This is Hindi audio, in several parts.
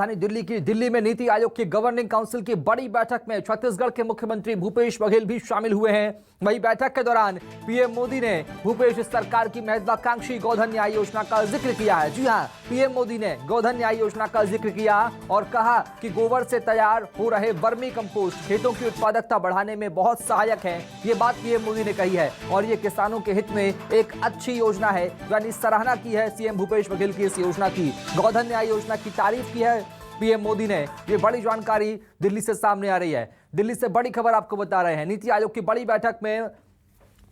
राजधानी दिल्ली में नीति आयोग की गवर्निंग काउंसिल की बड़ी बैठक में छत्तीसगढ़ के मुख्यमंत्री भूपेश बघेल भी शामिल हुए हैं। वही बैठक के दौरान पीएम मोदी ने भूपेश सरकार की महत्वाकांक्षी गोधन न्याय योजना का जिक्र किया है। जी हां, पीएम मोदी ने गोधन न्याय योजना का जिक्र किया और कहा कि गोबर से तैयार हो रहे वर्मी कंपोस्ट खेतों की उत्पादकता बढ़ाने में बहुत सहायक है। ये बात पीएम मोदी ने कही है और ये किसानों के हित में एक अच्छी योजना है, यानी सराहना की है सीएम भूपेश बघेल की इस योजना की। गोधन न्याय योजना की तारीफ की है पीएम मोदी ने। ये बड़ी जानकारी दिल्ली से सामने आ रही है। दिल्ली से बड़ी खबर आपको बता रहे हैं। नीति आयोग की बड़ी बैठक में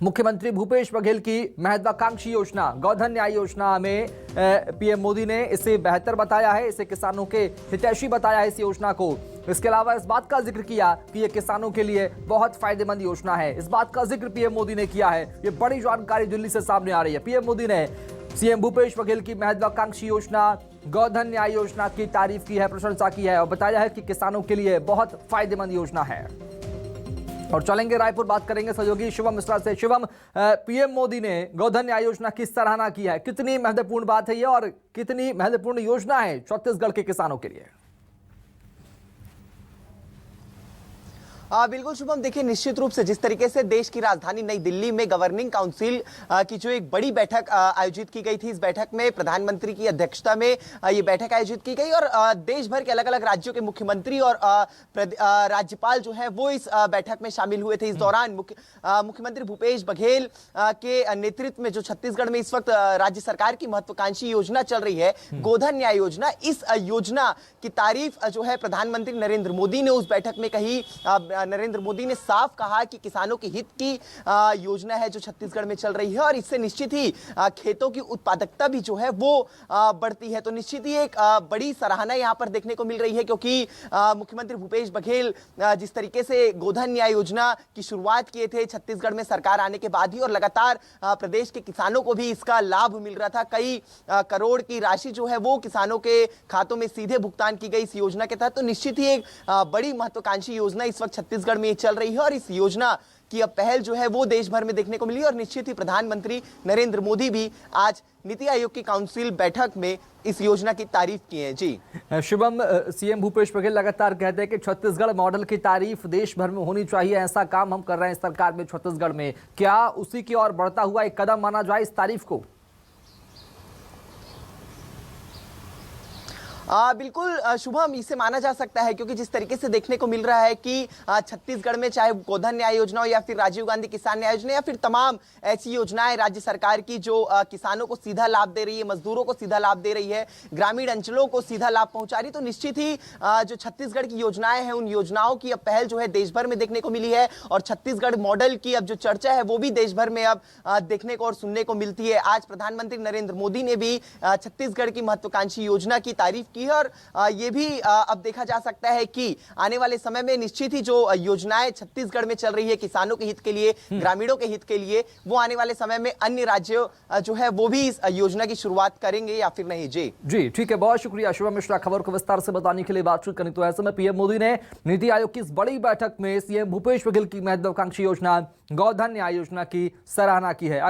मुख्यमंत्री भूपेश बघेल की महत्वाकांक्षी योजना गोधन न्याय योजना में पीएम मोदी ने इसे बेहतर बताया है, इसे किसानों के हितैषी बताया है इस योजना को। इसके अलावा इस बात का जिक्र किया कि यह किसानों के लिए बहुत फायदेमंद योजना है। इस बात का जिक्र पीएम मोदी ने किया है। ये बड़ी जानकारी दिल्ली से सामने आ रही है। पीएम मोदी ने सीएम भूपेश बघेल की महत्वाकांक्षी योजना गोधन न्याय योजना की तारीफ की है, प्रशंसा की है और बताया है कि किसानों के लिए बहुत फायदेमंद योजना है। और चलेंगे रायपुर, बात करेंगे सहयोगी शिवम मिश्रा से। शिवम, पीएम मोदी ने गोधन न्याय योजना की सराहना की है, कितनी महत्वपूर्ण बात है ये और कितनी महत्वपूर्ण योजना है छत्तीसगढ़ के किसानों के लिए? बिल्कुल शुभम, देखिए निश्चित रूप से जिस तरीके से देश की राजधानी नई दिल्ली में गवर्निंग काउंसिल की जो एक बड़ी बैठक आयोजित की गई थी, इस बैठक में प्रधानमंत्री की अध्यक्षता में ये बैठक आयोजित की गई और देश भर के अलग अलग राज्यों के मुख्यमंत्री और राज्यपाल जो है वो इस बैठक में शामिल हुए थे। इस दौरान मुख्यमंत्री भूपेश बघेल के नेतृत्व में जो छत्तीसगढ़ में इस वक्त राज्य सरकार की महत्वाकांक्षी योजना चल रही है गोधन न्याय योजना, इस योजना की तारीफ जो है प्रधानमंत्री नरेंद्र मोदी ने उस बैठक में कही। नरेंद्र मोदी ने साफ कहा कि किसानों के हित की योजना है जो छत्तीसगढ़ में चल रही है और इससे निश्चित ही खेतों की उत्पादकता भी जो है वो बढ़ती है। तो निश्चित ही एक बड़ी सराहना यहां पर देखने को मिल रही है, क्योंकि मुख्यमंत्री भूपेश बघेल जिस तरीके से गोधन न्याय योजना की शुरुआत किए थे छत्तीसगढ़ में सरकार आने के बाद ही, और लगातार प्रदेश के किसानों को भी इसका लाभ मिल रहा था। कई करोड़ की राशि जो है वो किसानों के खातों में सीधे भुगतान की गई इस योजना के तहत। तो निश्चित ही एक बड़ी महत्वाकांक्षी योजना इस वक्त छत्तीसगढ़ में चल रही है और इस योजना की अब पहल जो है वो देश भर में देखने को मिली और निश्चित ही प्रधानमंत्री नरेंद्र मोदी भी आज नीति आयोग की काउंसिल बैठक में इस योजना की तारीफ की है। जी शिवम, सीएम भूपेश बघेल लगातार कहते हैं कि छत्तीसगढ़ मॉडल की तारीफ देश भर में होनी चाहिए, ऐसा काम हम कर रहे हैं सरकार में छत्तीसगढ़ में। क्या उसी की ओर बढ़ता हुआ एक कदम माना जाए इस तारीफ को? बिल्कुल शुभम, इसे माना जा सकता है, क्योंकि जिस तरीके से देखने को मिल रहा है कि छत्तीसगढ़ में चाहे गोधन न्याय योजना हो या फिर राजीव गांधी किसान न्याय योजना या फिर तमाम ऐसी योजनाएं राज्य सरकार की जो किसानों को सीधा लाभ दे रही है, मजदूरों को सीधा लाभ दे रही है, ग्रामीण अंचलों को सीधा लाभ पहुंचा रही, तो निश्चित ही जो छत्तीसगढ़ की योजनाएं हैं उन योजनाओं की अब पहल जो है देश भर में देखने को मिली है और छत्तीसगढ़ मॉडल की अब जो चर्चा है वो भी देश भर में अब देखने को और सुनने को मिलती है। आज प्रधानमंत्री नरेंद्र मोदी ने भी छत्तीसगढ़ की महत्वाकांक्षी योजना की तारीफ और ये भी अब देखा जा सकता है कि आने वाले समय में निश्चित ही जो योजनाएं छत्तीसगढ़ में चल रही है किसानों के हित के लिए, ग्रामीणों के हित के लिए, वो आने वाले समय में अन्य राज्यों जो है वो भी इस योजना की शुरुआत करेंगे या फिर नहीं। जी ठीक है, बहुत शुक्रिया शिवम मिश्रा खबर को विस्तार से बताने के लिए, बातचीत करनी। तो ऐसे में पीएम मोदी ने नीति आयोग की इस बड़ी बैठक में सीएम भूपेश बघेल की महत्वाकांक्षी योजना गोधन न्याय योजना की सराहना की है।